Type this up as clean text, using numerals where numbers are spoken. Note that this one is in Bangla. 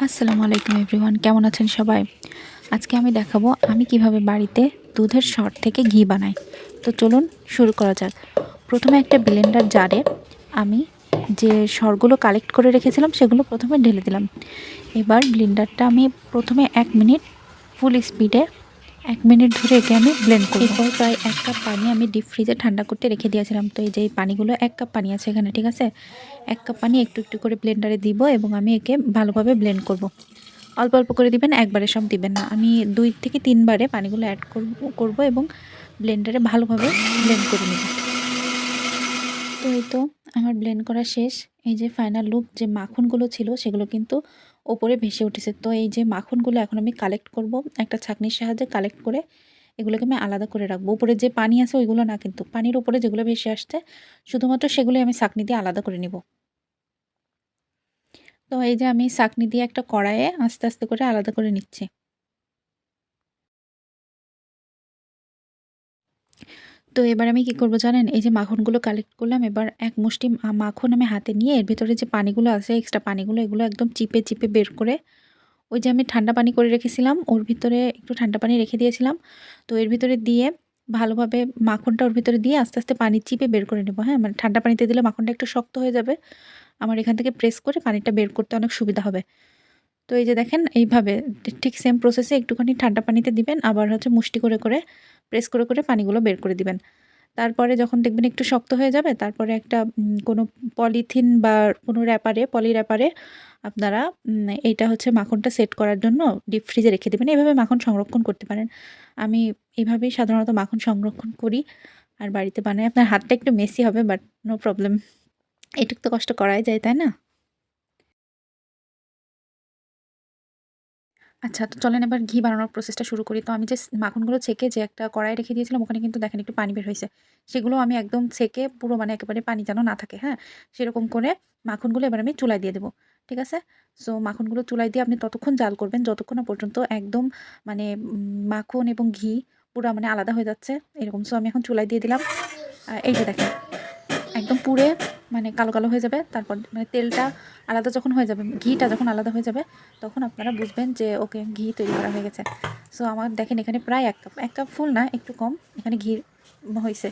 আসসালামু আলাইকুম এভরিওয়ান, কেমন আছেন সবাই? আজকে আমি দেখাবো আমি কিভাবে বাড়িতে দুধের সর থেকে ঘি বানাই। তো চলুন শুরু করা যাক। প্রথমে একটা ব্লেন্ডার জারে আমি যে সরগুলো কালেক্ট করে রেখেছিলাম সেগুলো প্রথমে ঢেলে দিলাম। এবার ব্লেন্ডারটা আমি প্রথমে ১ মিনিট ফুল স্পিডে ১ মিনিট ধরে একে আমি ব্লেন্ড করব। এরপর প্রায় ১ কাপ পানি আমি ডিপ ফ্রিজে ঠান্ডা করতে রেখে দিয়েছিলাম। তো এই যে এই পানিগুলো ১ কাপ পানি আছে এখানে, ঠিক আছে? ১ কাপ পানি একটু, একটু করে ব্লেন্ডারে দিব এবং আমি একে ভালোভাবে ব্লেন্ড করব। অল্প, অল্প করে দিবেন, একবারে সব দিবেন না। আমি ২ থেকে ৩ বারে পানিগুলো এড করব এবং ব্লেন্ডারে ভালোভাবে ব্লেন্ড করে নিব। তো এই তো আমার ব্লেন্ড করা শেষ। এই যে ফাইনাল লুক, যে মাখনগুলো ছিল সেগুলো কিন্তু ওপরে ভেসে উঠেছে। তো এই যে মাখনগুলো এখন আমি কালেক্ট করব। একটা ছাঁকনির সাহায্যে কালেক্ট করে এগুলোকে আমি আলাদা করে রাখবো। উপরে যে পানি আছে ওইগুলো না, কিন্তু পানির উপরে যেগুলো ভেসে আসছে শুধুমাত্র সেগুলোই আমি ছাঁকনি দিয়ে আলাদা করে নিব। তো এই যে আমি ছাঁকনি দিয়ে একটা কড়াইয়ে আস্তে, আস্তে করে আলাদা করে নিচ্ছি। তো এবার আমি কি করব জানেন? এই যে মাখনগুলো কালেক্ট করলাম, এবার এক মুষ্টি মাখন আমি হাতে নিয়ে এর ভেতরে যে পানিগুলো আছে, এক্সট্রা পানিগুলো, এগুলো একদম চিপে, চিপে বের করে ওই যে আমি ঠান্ডা পানি করে রেখেছিলাম, ওর ভিতরে একটু ঠান্ডা পানি রেখে দিয়েছিলাম। তো এর ভিতরে দিয়ে ভালোভাবে মাখনটা ওর ভিতরে দিয়ে আস্তে, আস্তে পানি চিপে বের করে নেব, হ্যাঁ? মানে ঠান্ডা পানিতে দিলে মাখনটা একটু শক্ত হয়ে যাবে। আমার এখান থেকে প্রেস করে পানিটা বের করতে অনেক সুবিধা হবে। তো এই যে দেখেন এইভাবে ঠিক সেম প্রসেসে একটুখানি ঠান্ডা পানিতে দিবেন, আবার হচ্ছে মুষ্টি করে, করে প্রেস করে, করে পানিগুলো বের করে দিবেন। তারপরে যখন দেখবেন একটু শক্ত হয়ে যাবে, তারপরে একটা কোনো পলিথিন বা কোনো র্যাপারে, পলি র্যাপারে আপনারা এইটা হচ্ছে মাখনটা সেট করার জন্য ডিপ ফ্রিজে রেখে দেবেন। এভাবে মাখন সংরক্ষণ করতে পারেন। আমি এভাবেই সাধারণত মাখন সংরক্ষণ করি আর বাড়িতে বানাই। আপনার হাতটা একটু মেসি হবে, বাট নো প্রবলেম। এটুক তো কষ্ট করাই যায়, তাই না? আচ্ছা, তো চলেন এবার ঘি বানানোর প্রসেসটা শুরু করি। তো আমি যে মাখনগুলো ছেঁকে যে একটা কড়াইয়ে রেখে দিয়েছিলাম, ওখানে কিন্তু দেখেন একটু পানি বের হইছে। সেগুলো আমি একদম ছেঁকে পুরো, মানে একেবারে পানি যেন না থাকে, হ্যাঁ? সেরকম করে মাখনগুলো এবার আমি চুলায় দিয়ে দেবো। ঠিক আছে? সো মাখনগুলো চুলায় দিয়ে আপনি ততক্ষণ জাল করবেন যতক্ষণ না পর্যন্ত একদম, মানে মাখন এবং ঘি পুরা মানে আলাদা হয়ে যাচ্ছে এরকম। সো আমি এখন চুলায় দিয়ে দিলাম। এই যে দেখেন একদম পুড়ে মানে কালো, কালো হয়ে যাবে। তারপর মানে তেলটা আলাদা যখন হয়ে যাবে, ঘিটা যখন আলাদা হয়ে যাবে, তখন আপনারা বুঝবেন যে ওকে, ঘি তৈরি করা হয়ে গেছে। সো আমার দেখেন এখানে প্রায় ১ কাপ, ১ কাপ ফুল না, একটু কম এখানে ঘি হইছে।